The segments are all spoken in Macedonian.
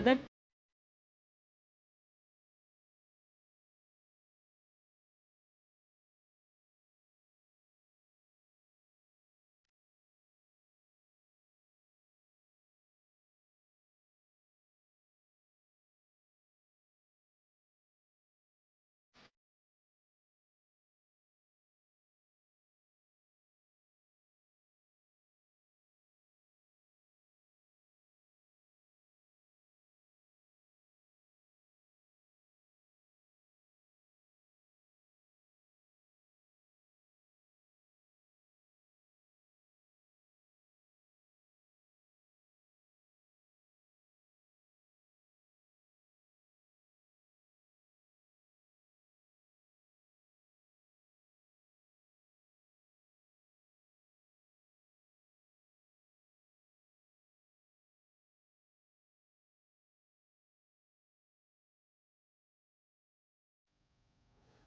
Да.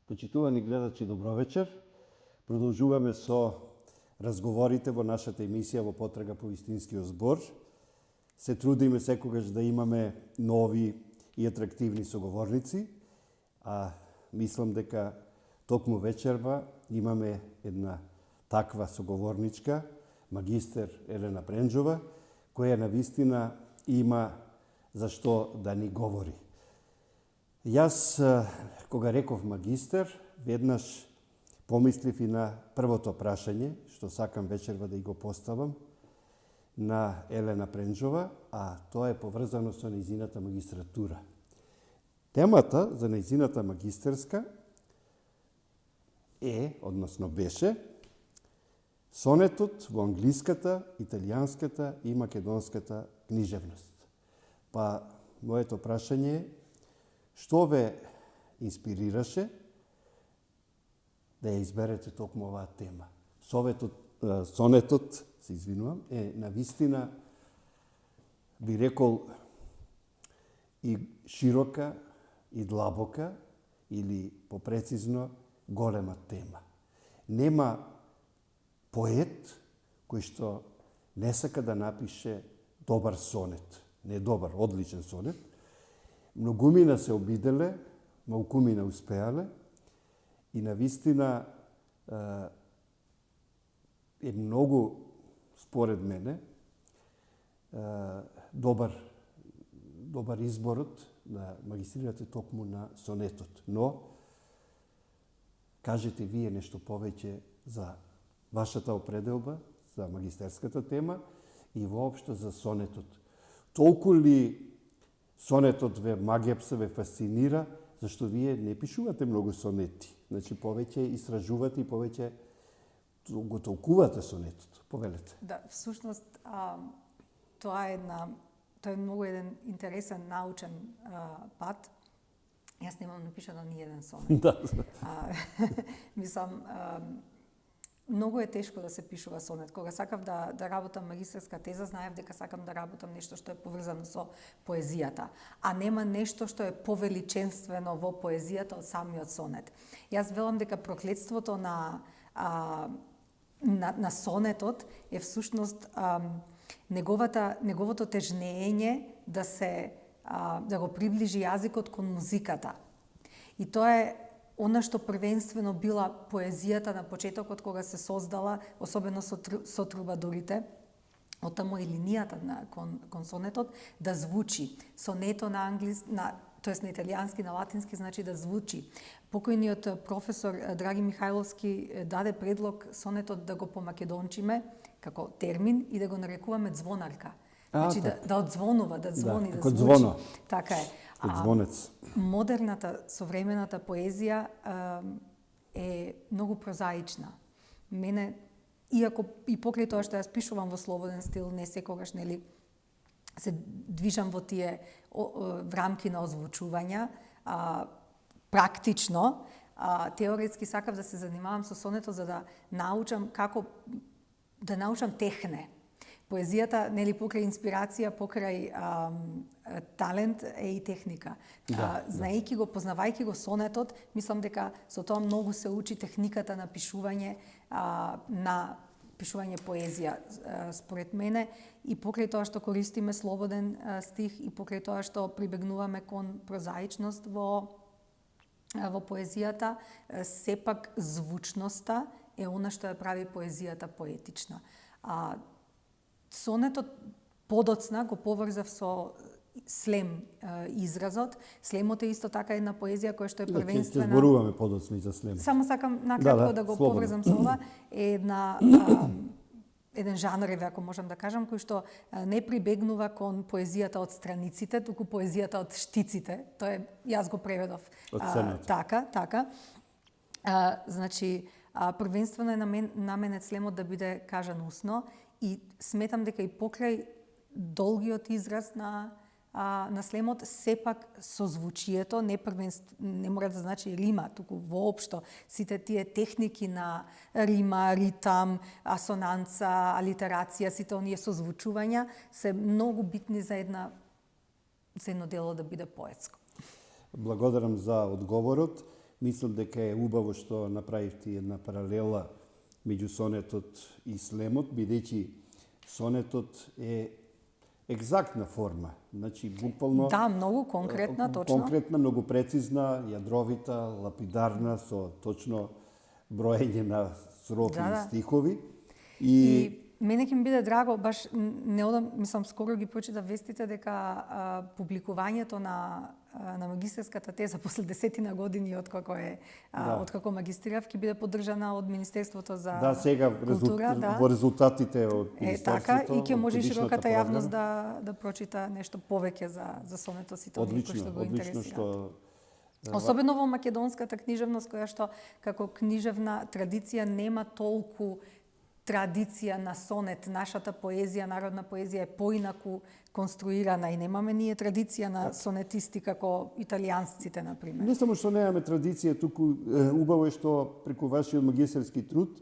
Почитувани гледачи, добро вечер. Продолжуваме со разговорите во нашата емисија во потрага по вистинскиот збор. Се трудиме секогаш да имаме нови и атрактивни соговорници, а мислам дека токму вечерва имаме една таква соговорничка, магистер Елена Пренџова, која навистина има за што да ни говори. Јас, кога реков магистер, веднаш помислив и на првото прашање, што сакам вечерва да и го поставам, на Елена Пренџова, а тоа е поврзано со нејзината магистратура. Темата за нејзината магистерска односно беше, сонетот во англиската, италијанската и македонската книжевност. Па, моето прашање е, што ве инспирираше да ја изберете токму оваа тема? Сонетот, се извинувам, е навистина, би рекол, и широка, и длабока, или попрецизно, голема тема. Нема поет кој што не сака да напише добар сонет. Не добар, одличен сонет. Многумина се обиделе, малкумина успеале и навистина е многу, според мене, добар изборот да магистрирате токму на сонетот. Но, кажете вие нешто повеќе за вашата определба, за магистерската тема и воопшто за сонетот. Толку ли сонетот ве магепса, ве фасцинира, зашто вие не пишувате многу сонети. Значи, повеќе истражувате и повеќе го толкувате сонетот. Повелете. Да, всушност, тоа е многу еден интересен научен пат. Јас немам напишано ни еден сонет. Да. Мислам, многу е тешко да се пишува сонет. Кога сакав да работам магистерска теза, знаев дека сакам да работам нешто што е поврзано со поезијата, а нема нешто што е повеличенствено во поезијата од самиот сонет. Јас велам дека проклетството на сонетот е всушност неговото тежнење да го приближи јазикот кон музиката. И тоа е она што првенствено била поезијата на почетокот кога се создала, особено со трубадурите, оттаму и линијата кон сонетот, да звучи. Сонето на тоест на италијански, на латински, значи да звучи. Покојниот професор Драги Михајловски даде предлог сонетот да го помакедончиме како термин и да го нарекуваме звонарка. Значи да одзвонува, да звони, да звучи. Звоно. Така е. Звонец. Модерната, современата поезија е многу прозаична. Мене, иако и покрај тоа што јас пишувам во слободен стил, не секогаш, нели, се движам во тие рамки на озвучувања, практично, теоретски сакав да се занимавам со сонето за да научам да научам техне. Поезијата, нели, покрај инспирација, покрај талент е и техника. Знаејќи го, познавајќи го сонетот, мислам дека со тоа многу се учи техниката на пишување, на пишување поезија според мене и покрај тоа што користиме слободен стих и покрај тоа што прибегнуваме кон прозаичност во поезијата, сепак звучноста е она што ја прави поезијата поетична. Сонетот подоцна го поврзав со слем изразот. Слемот е исто така една поезија која што е првенствена. Ќе зборуваме подоцна и за слем. Само сакам накратко да го слободно поврзам со ова. Еден жанр, ако можам да кажам, кој што не прибегнува кон поезијата од страниците, туку поезијата од штиците. Тоа е, јас го преведов така. Значи, првенствено е наменет слемот да биде кажан усно и сметам дека и покрај долгиот израз на слемот, сепак созвучието, не мора да значи рима, туку воопшто сите тие техники на рима, ритам, асонанца, алитерација, сите оние созвучувања се многу битни за едно дело да биде поетско. Благодарам за одговорот. Мислам дека е убаво што направивте една паралела меѓу сонетот и слемот, бидејќи сонетот е екзактна форма, значи буквално многу конкретна, точно. Конкретна, многу прецизна, јадровита, лапидарна, со точно броење на строфи и стихови. И мене ќе ми биде драго, баш не одам, мислам, скоро ги прочитав вестите дека публикувањето на магистерската теза после 10 години откако магистрирав ќе биде поддржана од Министерството за сега култура, во резултатите од Министерството. Така, и ќе може широката јавност да прочита нешто повеќе за сонетот и кој што го интересира. Особено во македонската книжевност, која што како книжевна традиција нема толку традиција на сонет. Нашата поезија, народна поезија е поинаку конструирана и немаме ние традиција на сонетисти како италијанците, например. Не само што немаме традиција, туку убаво е што преку вашиот магистерски труд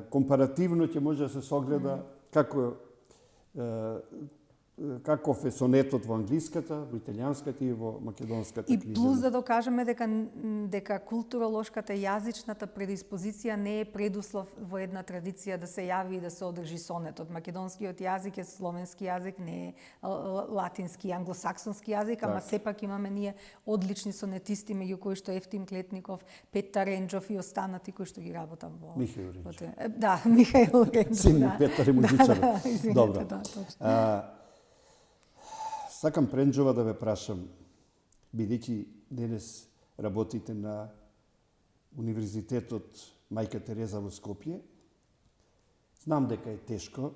компаративно ќе може да се согледа каков е сонетот во англиската, во италијанската и во македонската книжевност. И плюс да докажеме дека културолошката јазичната предиспозиција не е предуслов во една традиција да се јави и да се одржи сонетот. Македонскиот јазик е словенски јазик, не е латински, англосаксонски јазик, ама сепак имаме ние одлични сонетисти, меѓу кои што Ефтим Клетников, Петар Ренџов и останати кои што ги работам во Михаил Ренџов. Да, Михаил Ренџов. Син Петар е музичар. Добро. Сакам Пренџова да ве прашам, бидејќи денес работите на Универзитетот Мајка Тереза во Скопје, знам дека е тешко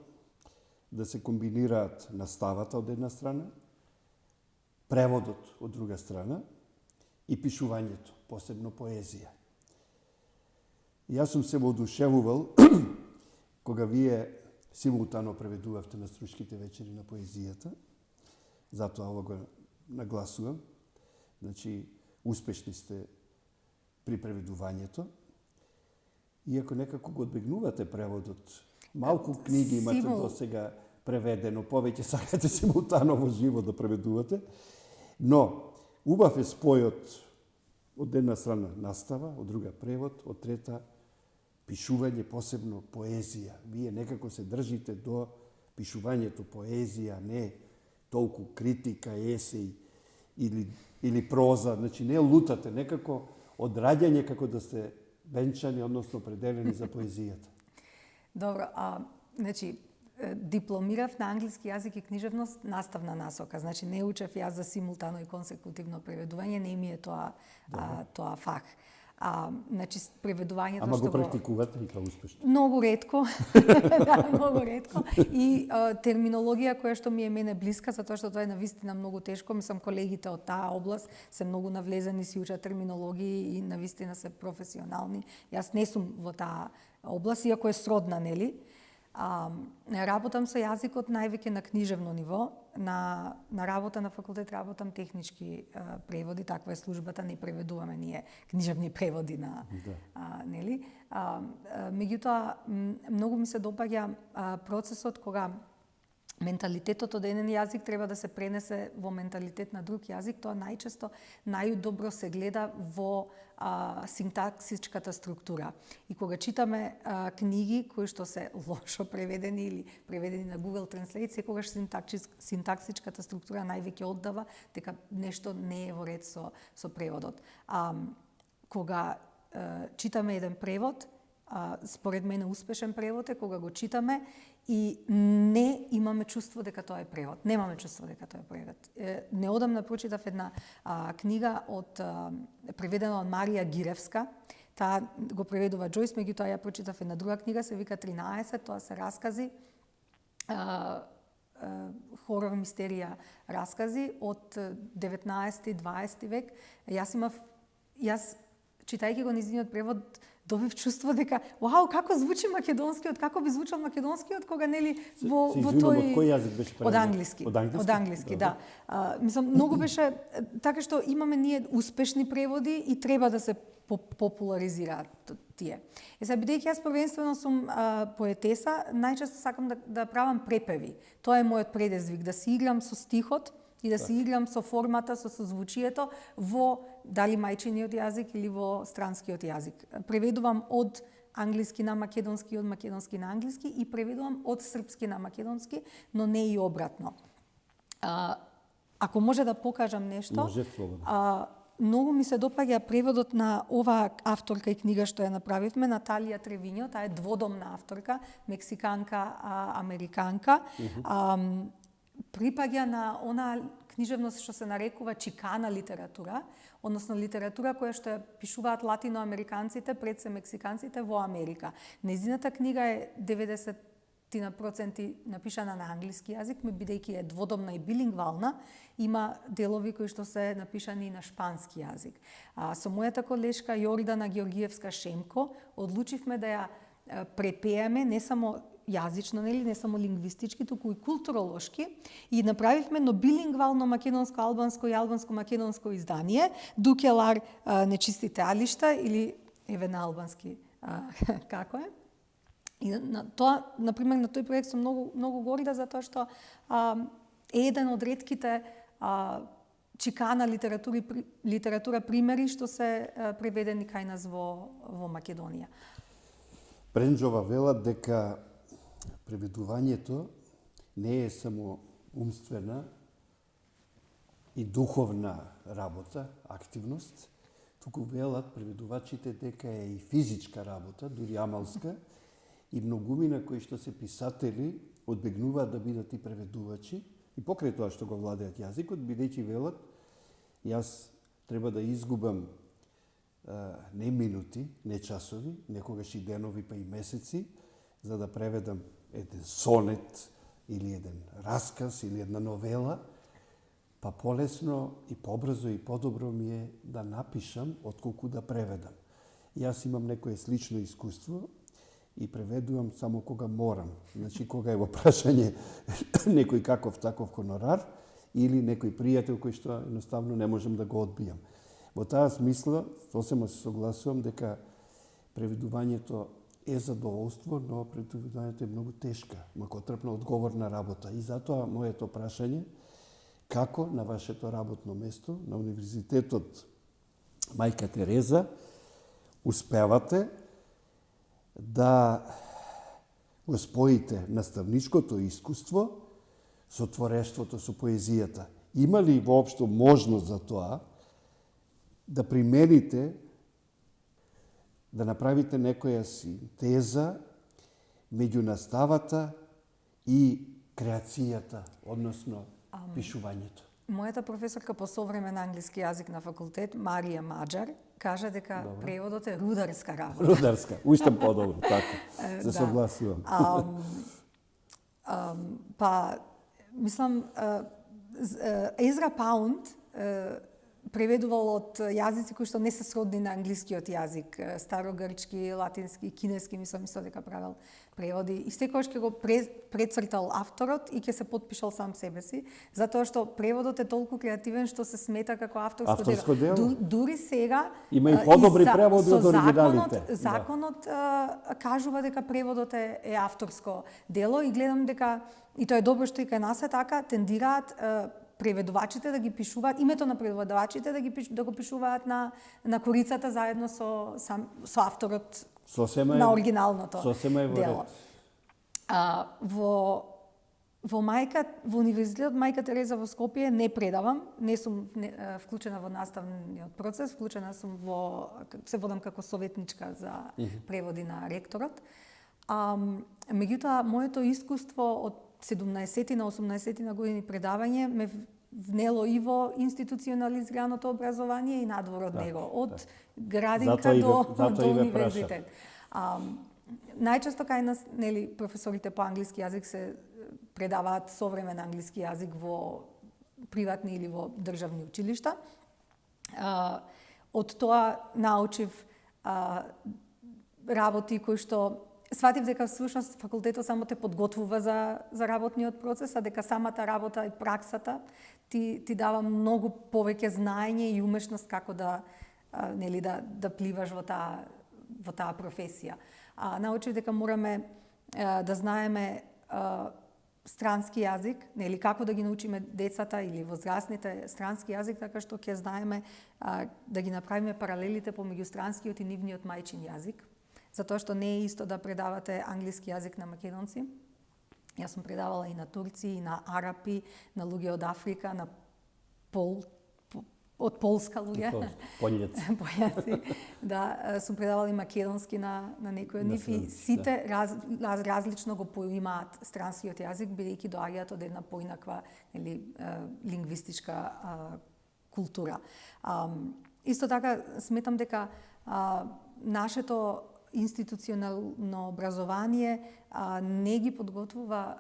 да се комбинираат наставата од една страна, преводот од друга страна и пишувањето, посебно поезија. Јас сум се воодушевувал кога вие симултано преведувавте на Струшките вечери на поезијата. Затоа ова го нагласувам. Значи, успешни сте при преведувањето. Иако некако го одбегнувате преводот. Малку книги имате до сега преведено, повеќе сакате симултано во живо да преведувате. Но, убав е спојот од една страна настава, од друга превод, од трета пишување, посебно поезија. Вие некако се држите до пишувањето поезија, не толку критика, есеј или проза, значи не лутате, некако одраѓање како да сте венчани, односно определени за поезијата. Добро, значи дипломирав на англиски јазик и книжевност наставна насока, значи не учев јас за симултано и консекутивно преведување, не ми е тоа фах. Значи преведувањето Ама го практикувате и како успешно? Многу ретко. Да, многу ретко. И терминологија која што ми е мене блиска, затоа што тоа е навистина многу тешко. Мислам, колегите од таа област се многу навлезени, си учат терминологии и навистина се професионални. Јас не сум во таа област, иако е сродна, нели? Работам со јазикот највеќе на книжевно ниво, на работа на факултет работам технички преводи, таква е службата, не преведуваме ние книжевни преводи на нели? Меѓутоа многу ми се допаѓа процесот кога менталитетот од еден јазик треба да се пренесе во менталитет на друг јазик, тоа најчесто најдобро се гледа во синтаксичката структура. И кога читаме книги кои што се лошо преведени или преведени на Google Translate, секогаш синтаксичката структура највеќе оддава дека нешто не е во ред со преводот. Кога читаме еден превод, според мене успешен превод е кога го читаме и не имаме чувство дека тоа е превод. Немаме чувство дека тоа е превод. Неодамна прочитав една книга преведена од Марија Гиревска. Таа го преведува Джойс, меѓутоа ја прочитав една друга книга, се вика 13, тоа се раскази, хорор мистерија раскази од 19-20 век. Јас читајќи го нејзиниот превод, добив чувство дека, вау, како звучи македонскиот, како би звучал македонскиот кога нели во тој... Од кој јазик беше преведен? Од англиски. Од англиски, да. Мислам, многу беше, така што имаме ние успешни преводи и треба да се популаризираат тие. Сега, бидејќи јас првенствено сум поетеса, најчесто сакам да правам препеви. Тоа е мојот предизвик, да си играм со стихот, и да се играм со формата, со созвучието во дали мајчиниот јазик или во странскиот јазик. Преведувам од англиски на македонски, од македонски на англиски и преведувам од српски на македонски, но не и обратно. Ако може да покажам нешто, може, слободно. Многу ми се допаѓа преводот на оваа авторка и книга што ја направивме, Наталија Тревињо, таа е дводомна авторка, мексиканка, американка. Припаѓа на она книжевност што се нарекува чикана литература, односно литература која што ја пишуваат латиноамериканците пред се мексиканците во Америка. Нејзината книга е 90% напишана на англиски јазик, бидејќи е дводомна и билингвална, има делови кои што се напишани на шпански јазик. Со мојата колешка Јордана Георгиевска Шемко одлучивме да ја препееме не само јазично, нели, не само лингвистички, туку и културолошки, и направивме едно билингвално македонско-албанско и албанско-македонско издание, Дукелар нечистите алишта или еве на албански како е. И на тоа, например, на тој проект сум многу горда затоа што е еден од ретките чикана литература примери што се преведени кај нас во Македонија. Пренџова велат дека преведувањето не е само умствена и духовна работа, активност, туку велат преведувачите дека е и физичка работа, дури амалска, и многумина кои што се писатели одбегнуваат да бидат и преведувачи, и покрај тоа што го владеат јазикот, бидејќи велат, јас треба да изгубам не минути, не часови, некогаш и денови, па и месеци, за да преведам еден сонет, или еден расказ, или една новела, па полесно и побрзо и подобро ми е да напишам, отколку да преведам. Јас имам некое слично искуство и преведувам само кога морам. Значи, кога е во прашање некој каков таков хонорар, или некој пријател кој што едноставно не можем да го одбијам. Во таа смисла, сосема се согласувам дека преведувањето е задоволство, но преведувањето е многу тешка, макотрпна, одговорна работа. И затоа моето прашање, како на вашето работно место, на Универзитетот Мајка Тереза, успевате да го споите наставничкото искуство со творештвото, со поезијата? Има ли воопшто можност за тоа да примените, да направите некоја синтеза меѓу наставата и креацијата, односно пишувањето? Мојата професорка по современ англиски јазик на факултет, Марија Маџар, кажа дека преводот е рударска работа. Рударска, уште подобро, така. Се согласувам. Па, мислам, Езра Паунд преведувал од јазици кои што не се сродни на англискиот јазик, старогрчки, латински, кинески, мислам дека правил преводи. И секогаш ќе го прецртал авторот и ќе се потпишал сам себе си, затоа што преводот е толку креативен што се смета како авторско дело. Дури сега има и подобри преводи од оригиналите. Законот кажува дека преводот е авторско дело и гледам дека и тоа е добро што и кај нас е така, тендираат преведувачите да ги пишуваат, името на преведувачите да го пишуваат на корицата заедно со авторот на оригиналното дело. Во Универзитетот Мајка Тереза во Скопје не предавам, не сум вклучена во наставниот процес, вклучена сум се водам како советничка за преводи на ректорот. Меѓутоа, моето искуство од 17 на 18 на години предавање ме внело и во институционализираното образование и надвор од него, од градинка до универзитет. Најчесто кај нас, професорите по англиски јазик се предаваат современ англиски јазик во приватни или во државни училишта. Од тоа научив работи кои што сватив дека всушност факултетот само те подготвува за работниот процес, а дека самата работа и праксата ти дава многу повеќе знаење и умешност како да пливаш во таа професија. Научив дека мораме да знаеме странски јазик, како да ги научиме децата или возрастните странски јазик, така што ќе знаеме да ги направиме паралелите помеѓу странскиот и нивниот мајчин јазик. Затоа што не е исто да предавате англиски јазик на македонци. Јас сум предавала и на турци, и на арапи, на луѓе од Африка, на од полска луѓе. Поњаци. Да, сум предавала и македонски на некои од нив и сите различно го поимаат странскиот јазик, бидејќи доаѓаат од една поинаква лингвистичка култура. Исто така сметам дека нашето институционално образование не ги подготвува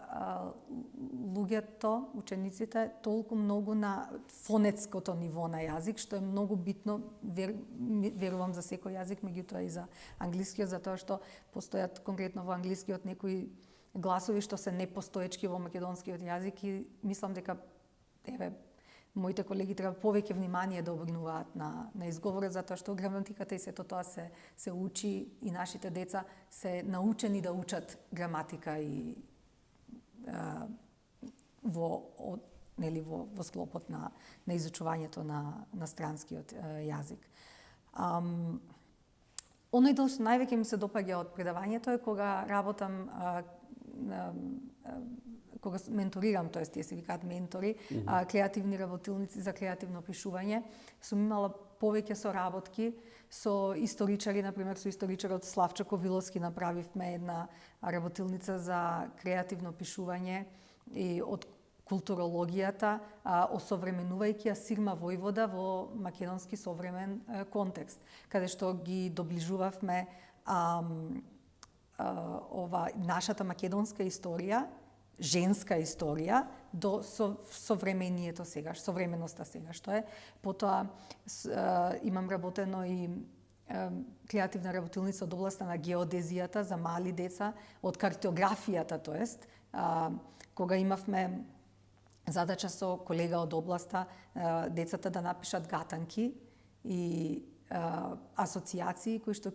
луѓето, учениците, толку многу на фонетското ниво на јазик, што е многу битно, верувам, за секој јазик, меѓутоа и за англискиот, затоа што постојат конкретно во англискиот некои гласови што се непостоечки во македонскиот јазик и мислам дека моите колеги треба повеќе внимание да обрнуваат на изговорот, затоа што граматиката и сето тоа се учи и нашите деца се научени да учат граматика и во склопот на изучувањето на странскиот јазик. Оној дел што највеќе ми се допаѓа од предавањето е кога работам кога менторирам, тоест тие се викаат ментори, креативни работилници за креативно пишување, сум имала повеќе соработки со историчари, например со историчарот Славчо Ковиловски направивме една работилница за креативно пишување и од културологијата, осовременувајќи ја Сирма Војвода во македонски современ контекст, каде што ги доближувавме нашата македонска историја, женска историја до современото сегаш, современоста сега што е. Потоа имам работено и креативна работилница од областа на геодезијата за мали деца, од картографијата, тоест, кога имавме задача со колега од областа децата да напишат гатанки и асоциации кои што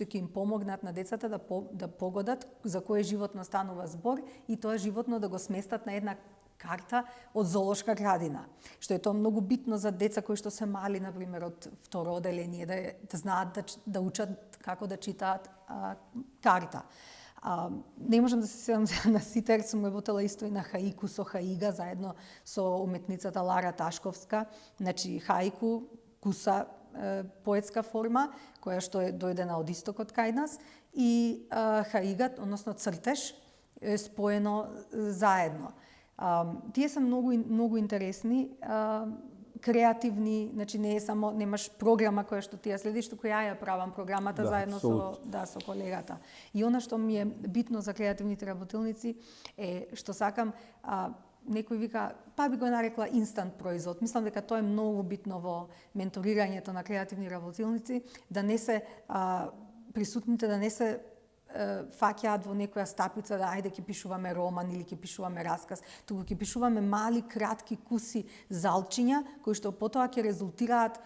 ќе им помогнат на децата да погодат за кое животно станува збор и тоа животно да го сместат на една карта од зоолошка градина. Што е тоа многу битно за деца кои што се мали, например, од второ оделение, да знаат да учат како да читаат карта. Не можам да се сетам на сите, jer сум работела исто и на хаику со хаига, заедно со уметницата Лара Ташковска. Значи, хаику, куса, поетска форма, која што е дојдена од истокот кај нас, и хаигат, односно цртеж, е споено заедно. Тие се многу интересни, креативни, значи не е само, немаш програма која што ти ја следиш, туку ја правам програмата заедно со колегата. И она што ми е битно за креативните работилници е што сакам некој вика, па би го нарекла инстант производ. Мислам дека тоа е многу битно во менторирањето на креативни работилници, да не се присутните да не се фаќаат во некоја стапица да ајде ќе пишуваме роман или ќе пишуваме расказ, туку ќе пишуваме мали кратки куси залчиња кои што потоа ќе резултираат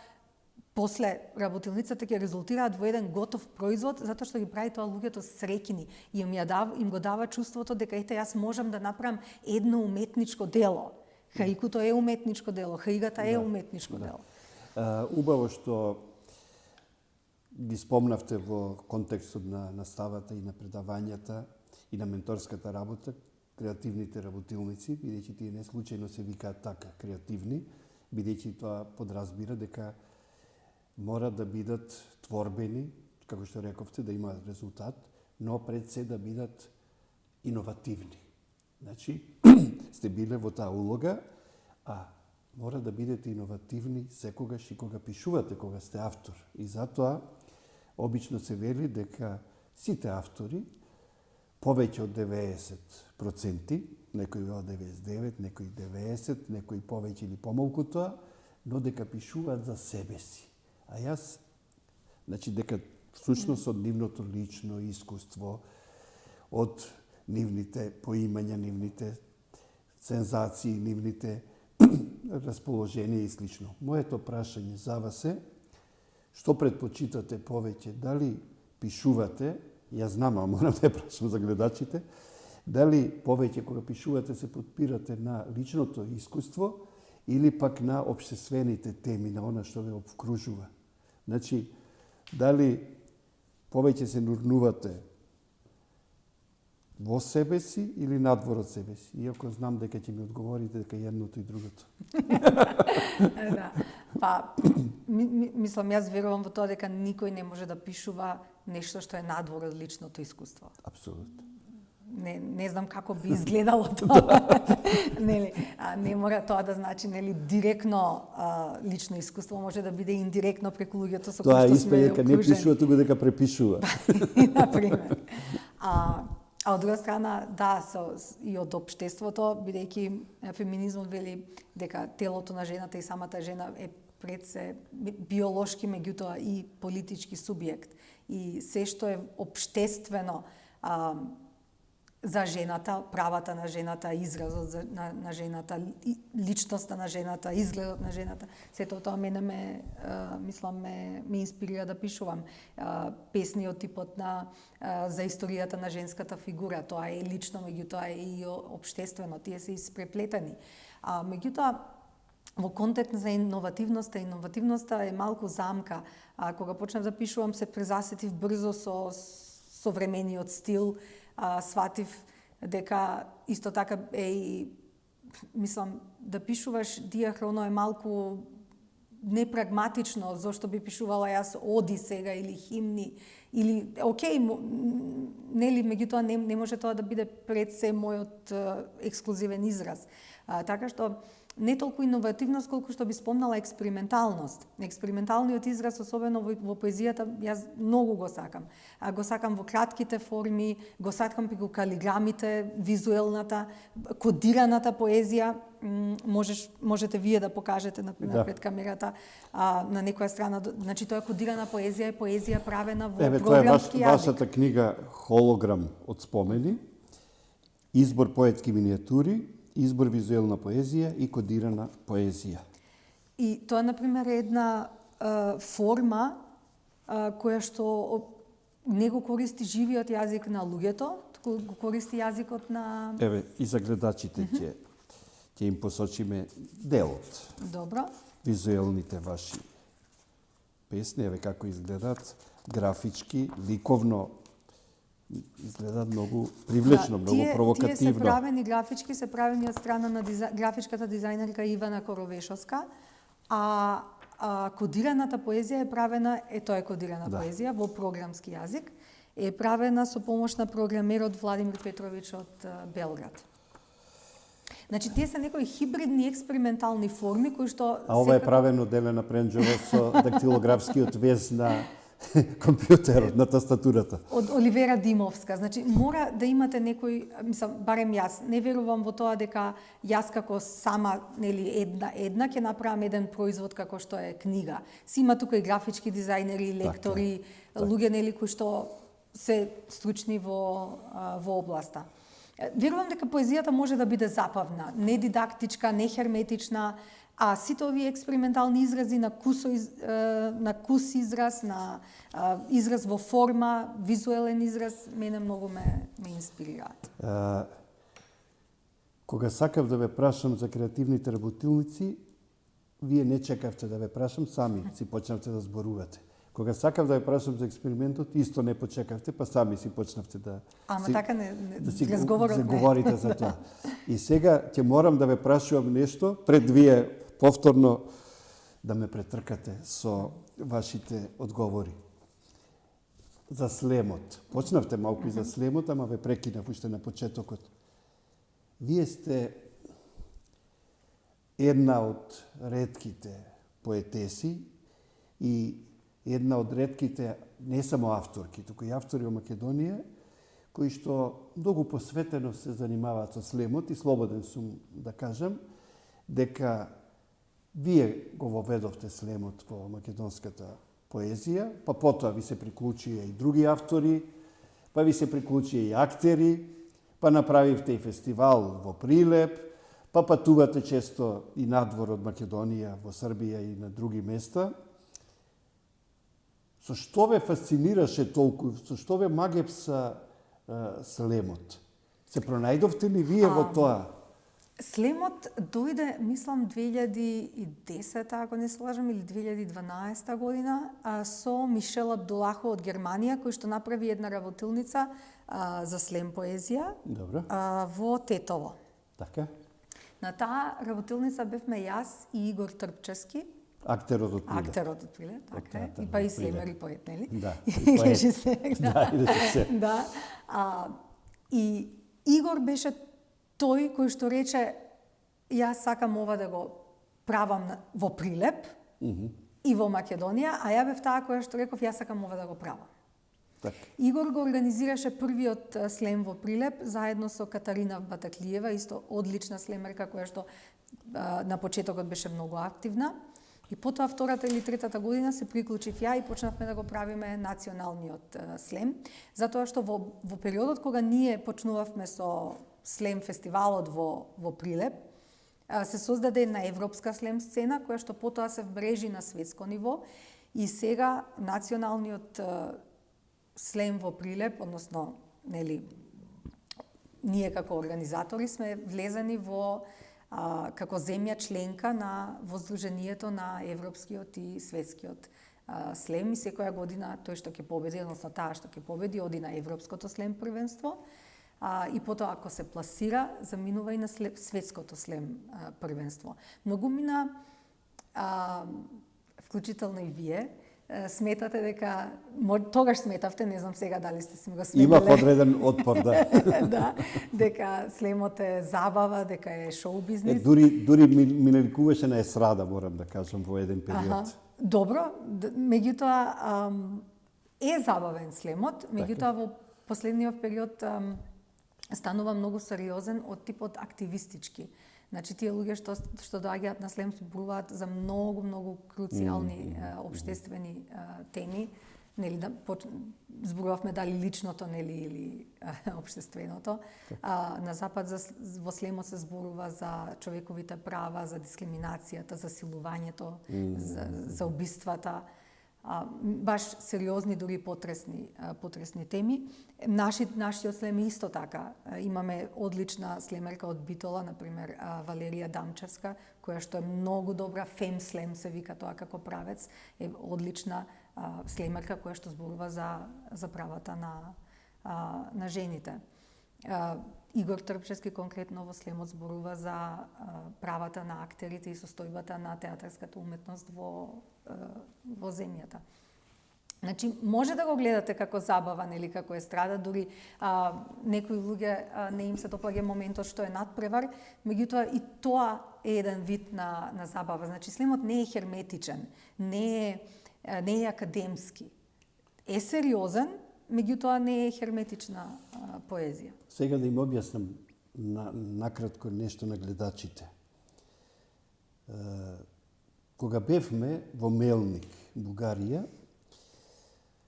после работилницата ќе резултираат во еден готов производ, затоа што ги прави тоа луѓето среќни и им го дава чувството дека ете јас можам да направам едно уметничко дело. Хаикуто е уметничко дело, хаигата е уметничко дело. Убаво што ги спомнавте во контекстот на наставата и на предавањата и на менторската работа, креативните работилници, бидејќи тие не случајно се викаат така, креативни, бидејќи тоа подразбира дека мора да бидат творбени, како што рековте, да имаат резултат, но пред се да бидат иновативни. Значи, сте биле во таа улога, а мора да бидете иновативни секогаш и кога пишувате, кога сте автор. И затоа, обично се вели дека сите автори, повеќе од 90%, некои од 99%, некои 90%, некои повеќе или помалку тоа, но дека пишуваат за себе си. А јас, значи дека всушност од нивното лично искуство, од нивните поимања, нивните сензации, нивните расположение и слично. Моето прашање за вас е, што предпочитате повеќе, дали пишувате, јас знам, а морам да прашам за гледачите, дали повеќе кога пишувате се подпирате на личното искуство или пак на општествените теми, на она што ве обкружува. Значи, дали повеќе се нурнувате во себе си или надвор од себе си? Иако знам дека ќе ми одговорите дека едното и другото. Да. Па, мислам, јас верувам во тоа дека никој не може да пишува нешто што е надвор од личното искуство. Апсолутно. Не знам како би изгледало тоа. Нели, не мора тоа да значи нели директно лично искуство, може да биде индиректно преку луѓето со кои што сме окружени. Тоа е не пишува, туку дека препишува. Например. А од друга страна, да, и од општеството, бидејќи феминизмот вели дека телото на жената и самата жена е пред се биолошки, меѓутоа и политички субјект. И се што е општествено за жената, правата на жената, изразот на жената, личноста на жената, изгледот на жената, сето тоа мене ме инспирира да пишувам. Песни од типот на за историјата на женската фигура, тоа е лично, меѓутоа е и општествено, тие се испреплетени. Меѓутоа, во контекст за иновативноста е малку замка. Кога почнав да пишувам, се презасетив брзо со современиот стил, сватив дека исто така е и, мислам, да пишуваш диахроно е малку непрагматично, зошто би пишувала јас оди сега или химни, или, окей, нели, меѓутоа не може тоа да биде пред се мојот ексклузивен израз. Така што, не толку иновативност, колку што би спомнала експерименталност. Експерименталниот израз, особено во поезијата, јас многу го сакам. Го сакам во кратките форми, го сакам преку калиграмите, визуелната, кодираната поезија. Можете вие да покажете, например, пред камерата, на некоја страна, значи тоа е кодирана поезија, е поезија правена во програмски јазик. Тоа е вашата книга Холограм од спомени, избор поетски минијатури, избор визуелна поезија и кодирана поезија. И тоа, например, е една форма која што не го користи живиот јазик на луѓето, туку го користи јазикот на... Еве, и за гледачите ќе им посочиме делот. Добро. Визуелните ваши песни, еве како изгледаат, графички, ликовно, изгледа многу привлечно, многу провокативно. Тие се правени графички, се правени од страна на графичката дизајнерка Ивана Коровешовска, а кодираната поезија е правена, тоа е кодирана поезија во програмски јазик, е правена со помош на програмерот Владимир Петрович од Белград. Значи, тие се некои хибридни експериментални форми кои што... А ова е правено Делена Пренџова со дактилографскиот вез на компјутерот, на тастатурата. Од Оливера Димовска. Значи, мора да имате некој, мислам, барем јас, не верувам во тоа дека јас како сама, нели, една ќе направам еден производ како што е книга. Си има тука и графички дизајнери, лектори, луѓе, нели, кои што се стручни во областа. Верувам дека поезијата може да биде забавна, не дидактичка, не херметична, а сите овие експериментални изрази на кус израз, на израз во форма, визуелен израз, мене многу ме инспирираат. Кога сакав да ве прашам за креативните работилници, вие не чекавте да ве прашам, сами си почнавте да зборувате. Кога сакав да ве прашам за експериментот, исто не почекавте, па сами си почнавте да така не разговорот говорите за тоа. И сега ќе морам да ве прашувам нешто пред вие повторно да ме претркате со вашите одговори. За слемот. Почнавте малку и за слемот, ама ве прекинав уште на почетокот. Вие сте една од ретките поетеси и една од ретките не само авторки, туку и автори во Македонија, кои што многу посветено се занимаваат со слемот и слободен сум да кажам дека вие го воведовте слемот во македонската поезија, па потоа ви се приклучија и други автори, па ви се приклучија и актери, па направивте и фестивал во Прилеп, па патувате често и надвор од Македонија, во Србија и на други места. Со што ве фасцинираше толку, со што ве магепса слемот? Се пронајдовте ли вие во тоа? Слемот дојде, мислам, 2010, ако не се лажам, или 2012 година, со Мишел Абдулахо од Германија, кој што направи една работилница за слем поезија. Добро. Во Тетово. Така? На таа работилница бевме јас и Игор Трпчевски. Актерот од Прилеп. Актерот од Прилеп, така е. И па и слемер и поет, нели? Да. И режисер. Да, и режисер. Да. И Игор беше тој кој што рече јас сакам ова да го правам во Прилеп и во Македонија, а ја бев таа која што реков јас сакам ова да го правам. Так. Игор го организираше првиот слем во Прилеп заедно со Катарина Батаклиева, исто одлична слемерка која што на почетокот беше многу активна. И потоа втората или третата година се приклучив ја и почнавме да го правиме националниот слем, затоа што во периодот кога ние почнувавме со слем фестивалот во Прилеп, се создаде една европска слем сцена која што потоа се вбрежи на светско ниво и сега националниот слем во Прилеп, односно, нели, ние како организатори сме влезени во како земја членка на воздруженијето на европскиот и светскиот слем и секоја година тој што ќе победи, односно таа што ќе победи, оди на европското слем првенство и потоа ако се пласира, заминува и на светското слем првенство. Многумина, вклучително и вие, сметате дека, тогаш сметавте, не знам сега дали сте си го сметале. Има подреден отпор, да. Да, дека слемот е забава, дека е шоу бизнис. Дури ми навикуваше на есрада, морам да кажам, во еден период. Добро, меѓутоа е забавен слемот, меѓутоа во последниот период станува многу сериозен од типот активистички. Значи, тие луѓе што доаѓаат на слем зборуваат за многу круцијални општествени теми, нели, зборувавме дали личното, нели, или општественото. На запад во слемот се зборува за човековите права, за дискриминацијата, за силувањето, за убиствата, баш сериозни, дури потресни теми. Нашиот слем исто така. Имаме одлична слемерка од Битола, например Валерија Дамчевска, која што е многу добра, фем слем се вика тоа како правец, е одлична слемерка која што зборува за правата на жените. Игор Трпчевски конкретно во слемот зборува за правата на актерите и состојбата на театарската уметност во земјата. Значи, може да го гледате како забава, нели, како естрада, дури некои луѓе не им се допаѓа моментот што е надпревар, меѓутоа и тоа е еден вид на забава. Значи, слемот не е херметичен, не е академски. е сериозен, меѓутоа не е херметична поезија. Сега да им објаснам накратко нешто на гледачите. Кога бевме во Мелник, Бугарија,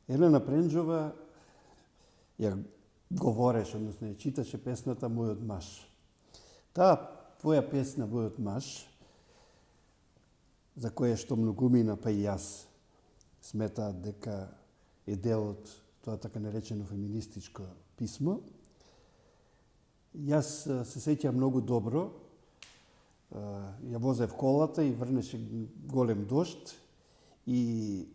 Елена Пренџова ја говореше, односно ја читаше песната Мојот маж. Таа твоја песна Мојот маж, за која што многумина, па и јас, сметаат дека е дел од тоа така наречено феминистичко писмо. Јас се сеќавам многу добро. Ја возев колата и врнеше голем дожд и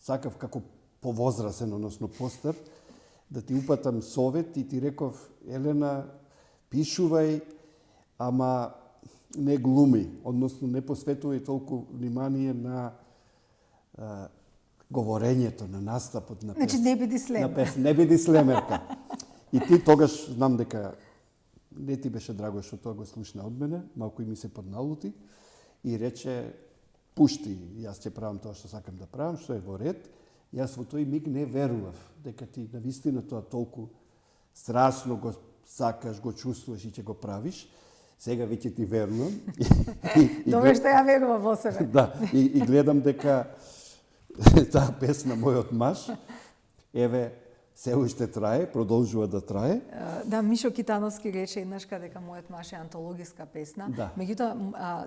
сакав како повозрасен, односно постар, да ти упатам совет и ти реков: Елена, пишувај, ама не глуми, односно не посветувај толку внимание на говорењето, на настапот на Значи не биди слемер. Не биди слемерка. И ти тогаш знам дека не ти беше драго што тоа го слушна од мене, малку и ми се подналути и рече: пушти, јас ќе правам тоа што сакам да правам, што е во ред. Јас во тој миг не верував дека ти навистина тоа толку страстно го сакаш, го чувствуваш и ќе го правиш. Сега веќе ти верувам. Добре што ја верувам во себе. Да, и гледам дека таа песна Мојот маж, еве, се уште трае, продолжува да трае. Да, Мишо Китановски рече еднашка дека Мојот маж е антологиска песна. Да. Меѓутоа,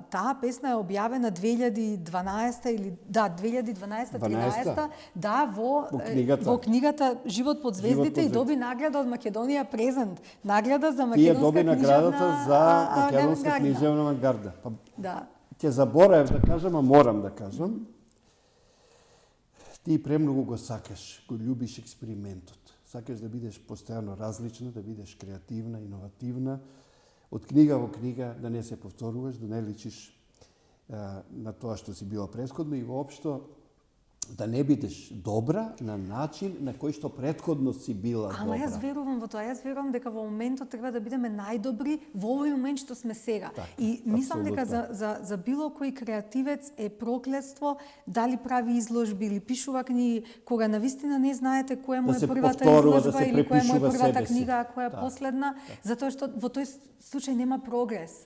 таа песна е објавена 2012 или 2012-13, да, во книгата Живот под звездите и доби награда од Македонија презент. Награда за македонска доби наградата за македонска книжевна авангарда. Да. Ќе заборавев да кажам, а морам да кажам. Ти премногу го сакаш, го љубиш експериментот. Сакаш да бидеш постојано различна, да бидеш креативна, иновативна. Од книга во книга да не се повторуваш, да не личиш на тоа што си била претходно и воопшто да не бидеш добра на начин на кој што претходно си била добра. Ама јас верувам во тоа. Јас верувам дека во моментот треба да бидеме најдобри во овој момент што сме сега. Так, и мислам дека за било кој креативец е проклетство дали прави изложби или пишува книги, кога навистина не знаете која му е првата изложба или која му е првата книга, а која е последна, затоа што во тој случај нема прогрес.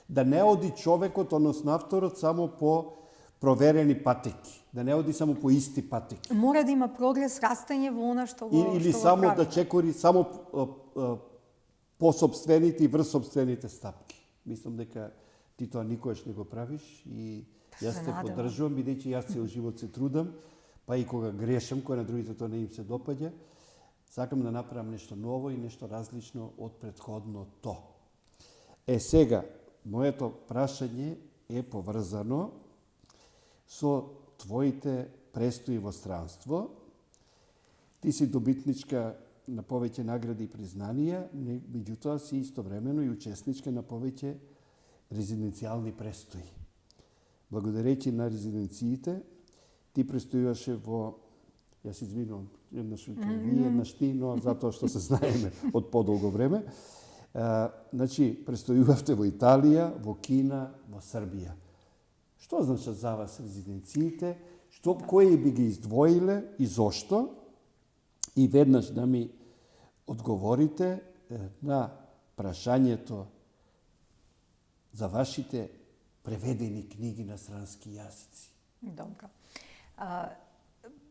Да не оди човекот, односно авторот, само по проверени патеки. Да не оди само по исти патеки. Мора да има прогрес, растење во она што го Или што само го прави. да чекори само по собствените и врз собствените стапки. Мислам дека ти тоа никогаш не го правиш и јас те поддржувам, бидејќи јас цел живот се трудам, па и кога грешам, кога на другите тоа не им се допаѓа, сакам да направам нешто ново и нешто различно од претходното. Сега, моето прашање е поврзано со твоите престои во странство. Ти си добитничка на повеќе награди и признанија, меѓутоа си истовремено и учесничка на повеќе резиденцијални престои. Благодарејќи на резиденциите, ти престојуваше во, јас извинувам, еднаш вие, еднаш ти, но затоа што се знаеме од подолго време. Значи, престојувавте во Италија, во Кина, во Србија. Што значат за вас резиденциите? Кои би ги издвоиле и зошто? И веднаш да ми одговорите на прашањето за вашите преведени книги на странски јазици. Добро.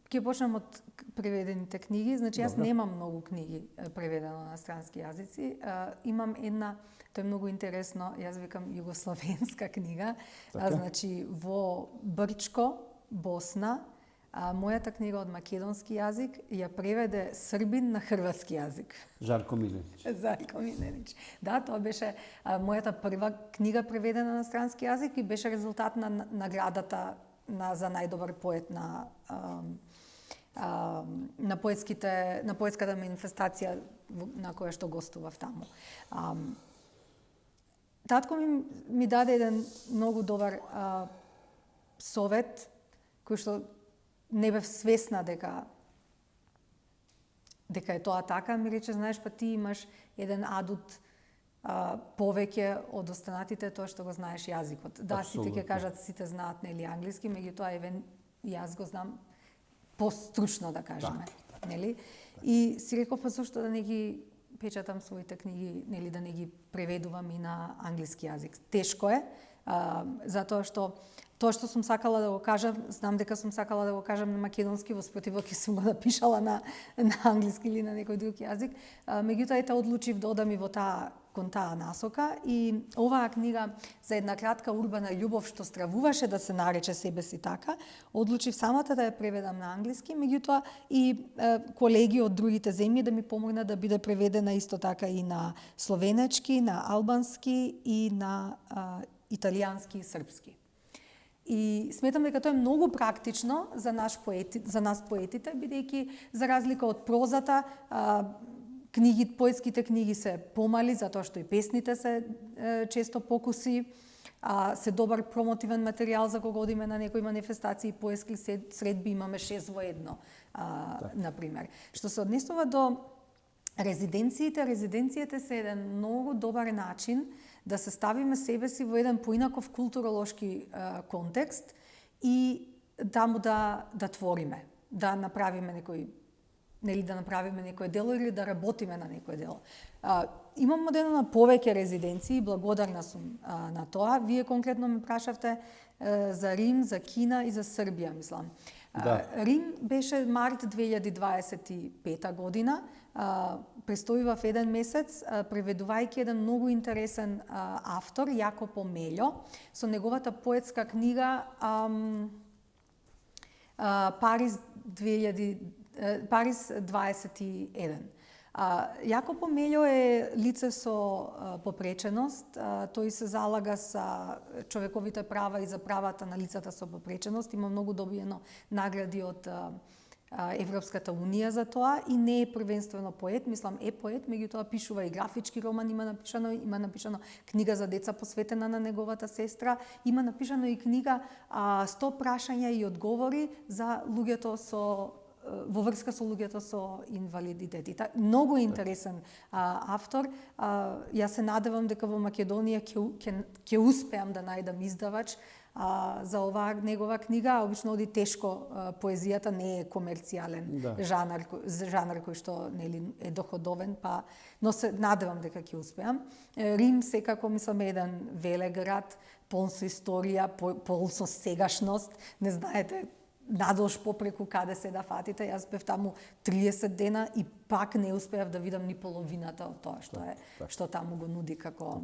Ќе почнем од преведените книги. Значи, јас немам многу книги преведено на странски јазици. Имам една, тоа е многу интересно, јас викам југословенска книга. Значи, во Брчко, Босна, мојата книга од македонски јазик ја преведе србин на хрватски јазик. Жарко Милениć. Жарко Милениć. Да, тоа беше мојата прва книга преведена на странски јазик и беше резултат на наградата за најдобар поет на поетската манифестација на која што гостував таму. Татко ми даде еден многу добар совет, кој што не бев свесна дека е тоа така. Ми рече, знаеш, па ти имаш еден адут повеќе од останатите тоа што го знаеш јазикот. Да, сите ќе кажат, сите знаат нели англиски, меѓутоа еве јас го знам постручно да кажеме, нели? И си реков, па зошто да не ги печатам своите книги, нели, да не ги преведувам и на англиски јазик. Тешко е, затоа што тоа што сум сакала да го кажам, знам дека сум сакала да го кажам на македонски, во спротив ќе сум го напишала на англиски или на некој друг јазик. Меѓутоа ете одлучив да одам и во кон таа насока и оваа книга за една кратка урбана љубов што стравуваше да се нарече себе си така, одлучив самата да ја преведам на англиски, меѓутоа и колеги од другите земји да ми помогнат да биде преведена исто така и на словенечки, на албански и на италијански и српски. И сметам дека тоа е многу практично за нас поетите, бидејќи за разлика од прозата, поетските книги се помали, затоа што и песните се често покуси, се добар промотивен материјал за кога одиме на некои манифестации, поетски средби имаме 6 во 1, например. Што се однесува до резиденциите се еден многу добар начин да се ставиме себе си во еден поинаков културолошки контекст и таму да твориме, да направиме некој дело или да работиме на некој дело. Имам одедено повеќе резиденции, благодарна сум на тоа. Вие конкретно ме прашавте за Рим, за Кина и за Србија, мислам. Да. Рим беше март 2025 година. Престојував еден месец, преведувајќи еден многу интересен автор, Јакопо Мељо, со неговата поетска книга Париз 21. Јакопо Мељо е лице со попреченост. Тој се залага за човековите права и за правата на лицата со попреченост. Има многу добиено награди од Европската унија за тоа и не е првенствено поет, мислам е поет, меѓутоа пишува и графички роман, има напишано книга за деца посветена на неговата сестра, има напишано и книга 100 прашања и одговори за луѓето во врска со луѓето со инвалидитети. Многу интересен автор. Јас се надевам дека во Македонија ќе успеам да најдам издавач за оваа негова книга. Обично оди тешко, поезијата не е комерцијален жанр кој што нели е доходовен, но се надевам дека ќе успеам. Рим секако мислам е еден велик град, полн со историја, полн со сегашност. Не знаете надолж попреку каде се да фатите. Јас бев таму 30 дена и пак не успеав да видам ни половината од тоа што таму го нуди како.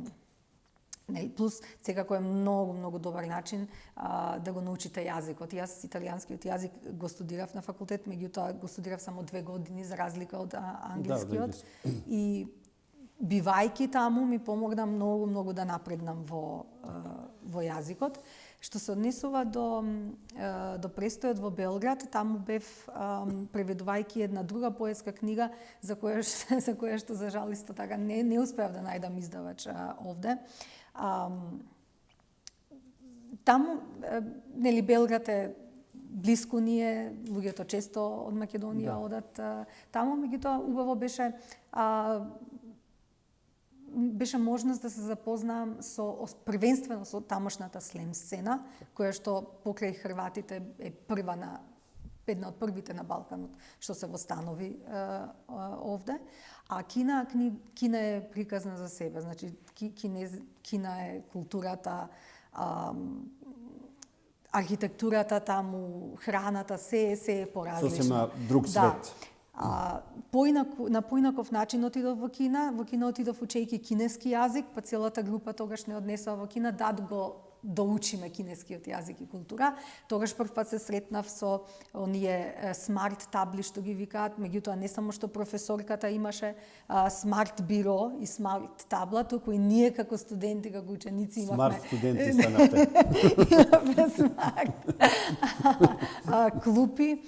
Плюс, секако е многу добар начин да го научите јазикот. Јас италијанскиот јазик го студирав на факултет, меѓутоа го студирав само 2 години за разлика од англискиот. И бивајќи таму ми помогна многу да напреднам во јазикот. Што се однесува до престојот во Белград, таму бев преведувајќи една друга поетска книга за која што за жал исто така не успеав да најдам издавач овде. Таму нели Белград е блиску ни е, луѓето често од Македонија одат таму, меѓутоа убаво беше можност да се запознаам првенствено со тамошната слем сцена, која што покрај хрватите е една од првите на Балканот што се востанови овде, а Кина е приказна за себе. Значи Кина е културата, архитектурата таму, храната, се е поразлично. Сосема друг свет. На поинаков начин отидов во Кина. Во Кина отидов учејќи кинески јазик, па целата група тогаш не однесува во Кина да го доучиме кинескиот јазик и култура. Тогаш првпат се сретнав со оние смарт табли што ги викаат, меѓутоа не само што професорката имаше смарт биро и смарт табла, туку и ние како студенти, како ученици имавме смарт студенти станавте. Имавме смарт клупи,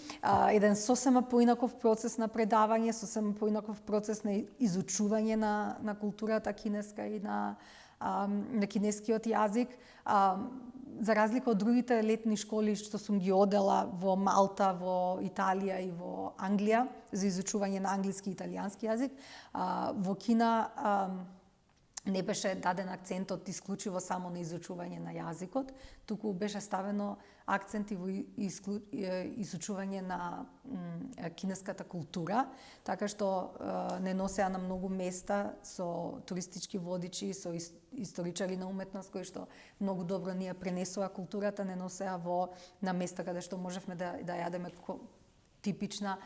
еден сосема поинаков процес на предавање, сосема поинаков процес на изучување на културата кинеска и на кинескиот јазик. За разлика од другите летни школи што сум ги одела во Малта, во Италија и во Англија за изучување на англиски и италијански јазик, во Кина не беше даден акцентот исклучиво само на изучување на јазикот, туку беше ставено акцент и во изучување на кинеската култура, така што не носеа на многу места со туристички водичи, со историчари на уметност кои што многу добро ни ја пренесува културата, не носеа на места каде што можевме да јадеме типична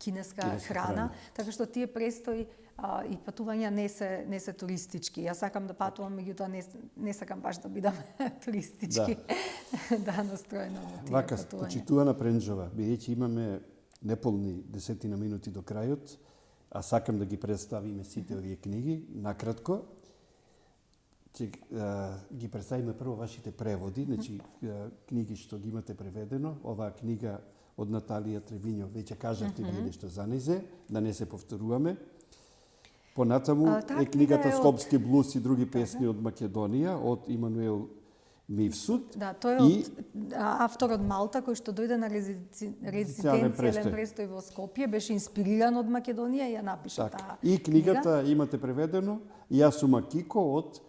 кинеска храна, така што тие престои и патувања не се туристички. Јас сакам да патувам, меѓутоа не сакам баш да бидам туристички настроена во тие Вака, патувања. почитувана Пренџова, бидејќи имаме неполни 10 минути до крајот, а сакам да ги представиме сите овие книги, накратко. Ќе ги представиме прво вашите преводи, значи книги што ги имате преведено. Оваа книга од Наталија Тревињо, веќе кажавте вие нешто за незе, да не се повторуваме. Понатаму е книгата Скопски блуз и други песни од Македонија, од Имануел Мивсут. Да, тој е автор од Малта, кој што дојде на резиденцијален престој во Скопје, беше инспириран од Македонија и ја напиша таа. И книгата имате преведено Јас сум Акико од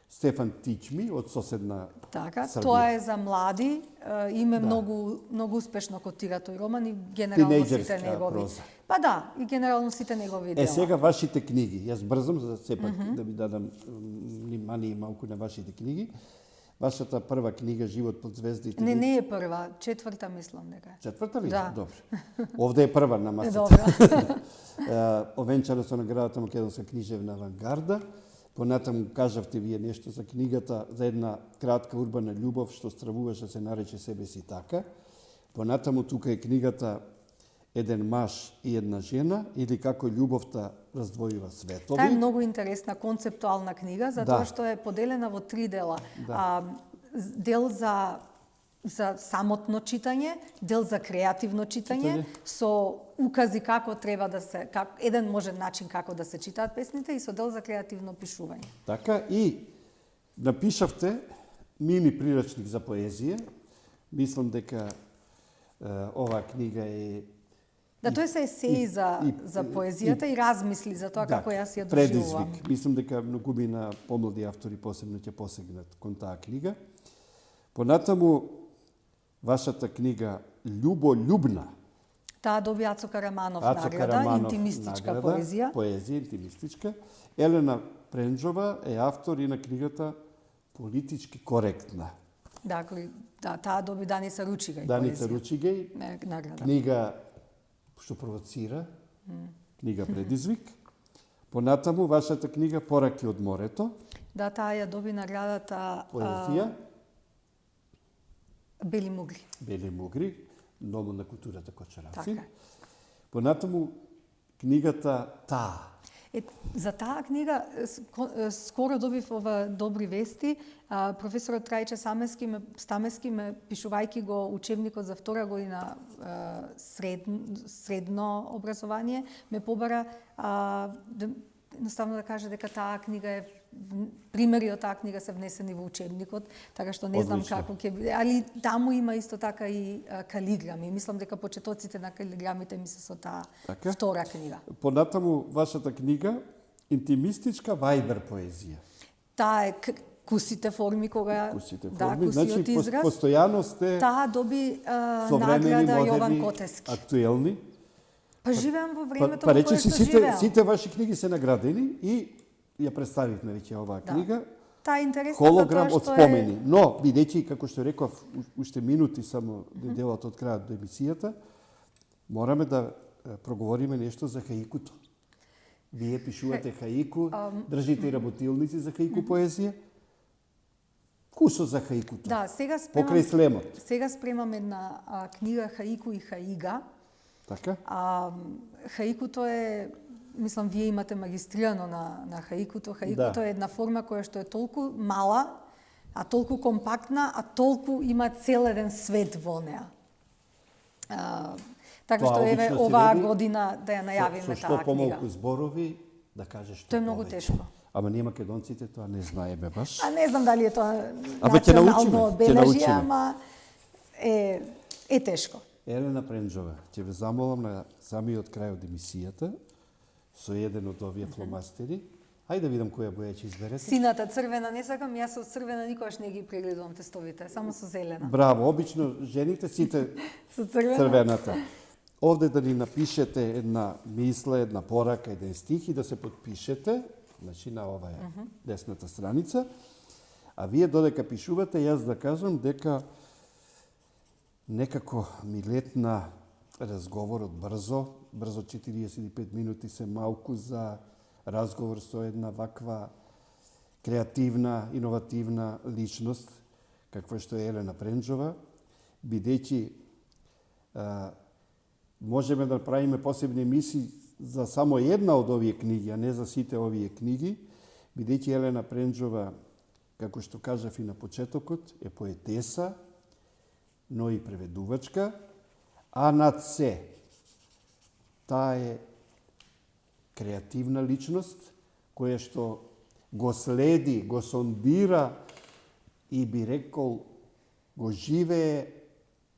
Стефан Тичми од соседна Така, Србија. тоа е за млади, име многу успешно котира тој роман и генерално сите негови. Проза. Па да, и генерално сите негови дела. Сега вашите книги. Јас брзам за да сепак да ви дадам внимание малку на вашите книги. Вашата прва книга Живот под звездите. Не е прва, четврта мислам дека. Четврта ли? Да. Добро. Овде е прва на масата. Добро. Овенчана со наградата Македонска книжевна авангарда. Понатаму кажавте вие нешто за книгата за една кратка урбана љубов што стравуваше да се нарече себе си така. Понатаму тука е книгата Еден маж и една жена или како љубовта раздвојува светови. Таа е многу интересна концептуална книга затоа што е поделена во 3 дела. Дел за самотно читање, дел за креативно читање, со укази како треба да се, еден можен начин како да се читаат песните и со дел за креативно пишување. Така, и напишавте мини прирачник за поезија. Мислам дека оваа книга е Да, тоа се есеи за поезијата и размисли за тоа како јас ја доживувам. Предизвик. Мислам дека многумина помлади автори посебно ќе посегнат кон таа книга. Понатаму, вашата книга Љуболюбна. Таа доби Ацо Караманов награда, интимистичка поезија. Поезија, интимистичка. Елена Пренџова е автор и на книгата Политички коректна. Да, таа доби Даница Ручигај Даница Ручигај, награда. Книга што провоцира, книга Предизвик. Понатаму, вашата книга Пораки од морето. Да, таа ја доби наградата Поезија. Бели мугри. Бели мугри, Домо на културата Кочаравци. Така. Понатаму, книгата Таа. За таа книга скоро добив ова добри вести. Професорот Трајче Стамески ме пишувајќи го учебникот за втора година средно образование, ме побара едноставно да каже дека таа книга е примери од таа книга се внесени во учебникот, така што не знам како ќе биде, али таму има исто така и калиграми. Мислам дека почетоците на калиграмите ми се со таа втора книга. Понатаму вашата книга Интимистичка вајбер поезија. Таа е кусите форми кога кусите форми. Да, кусиот израз. Постојано сте таа доби награда Јован Котески. Актуелни. Па живеам во времето во кое што живеам. Сите ваши книги се наградени и ја представивме веќе оваа книга. Таа е интересна Холограм затоа од што спомени. Но, бидејќи, како што реков, уште минути само делат од крајот до емисијата, мораме да проговориме нешто за хаикуто. Вие пишувате хаику, држите и работилници за хаику поезија. Кусо за хаикуто? Да, покрај слемот. Сега спремам една книга Хаику и хаига. Така? Хаикуто е, мислам, вие имате магистрирано на хаикуто. Хаикуто е една форма која што е толку мала, а толку компактна, а толку има цел еден свет во неа. Така што еве оваа година да ја најавиме таа книга. Со што помалку зборови да кажеш што. Тоа е многу тешко. Ама ние македонците тоа не знаеме баш. Не знам дали е тоа национално обележје, ама е тешко. Елена Пренџова, ќе ве замолам на самиот крај од емисијата со еден од овие фломастери. Ајде да видам која боја ќе изберете. Сината, црвена, не сакам, јас со црвена никогаш не ги прегледувам тестовите, само со зелена. Браво, обично жените сите Со црвена? црвената. Овде да ни напишете една мисла, една порака, еден стих и да се подпишете, значи на оваа десната страница. А вие додека пишувате, јас да кажам дека некако ми летна разговорот брзо 45 минути се малку за разговор со една ваква креативна, иновативна личност, каква што е Елена Пренџова, бидејќи можеме да правиме посебни емисии за само една од овие книги, а не за сите овие книги, бидејќи Елена Пренџова, како што кажав и на почетокот, е поетеса, но и преведувачка, а над се, таа е креативна личност, која што го следи, го сондира и би рекол, го живее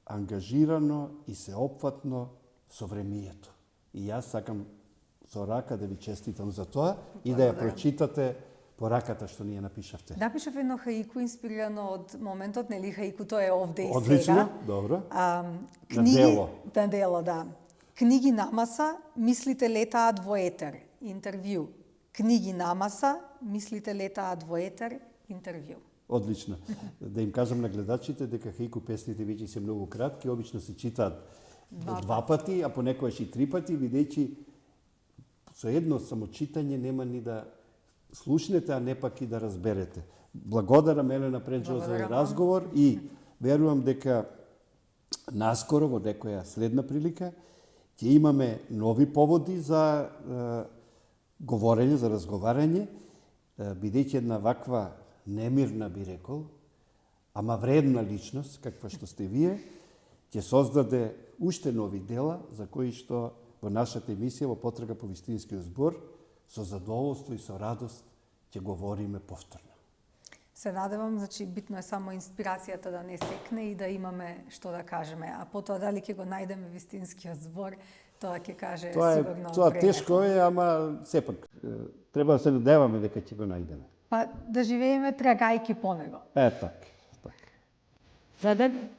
ангажирано и сеопфатно со времието. И јас сакам со рака да ви честитам за тоа и да ја прочитате пораката што ние напишавте. Напишав едно хаику инспирирано од моментот, нели хаикуто е овде и Одлично, сега. добро. Книги, На дело. На дело, да. Книги на маса, мислите летаат во етер. Интервју. Книги на маса, мислите летаат во етер. Интервју. Одлично. Да им кажам на гледачите дека хаику песните веќе се многу кратки, обично се читаат по 2 пати, а понекогаш и 3 пати, бидејќи со едно само читање нема ни да слушнете, а не пак и да разберете. Благодарам Елена Пренџова за разговор и верувам дека наскоро во некоја следна прилика ќе имаме нови поводи за говорење, за разговарање, бидејќи една ваква немирна, би рекол, ама вредна личност, каква што сте вие, ќе создаде уште нови дела за кои што во нашата емисија во Потрага по вистинскиот збор со задоволство и со радост ќе говориме повторно. Се надевам, значи битно е само инспирацијата да не секне и да имаме што да кажеме, а потоа дали ќе го најдеме вистинскиот збор, тоа ќе каже сигурно Тоа времето. тешко е, ама сепак треба да се надеваме дека ќе го најдеме. Па да живееме трагајки по него. Така. За ден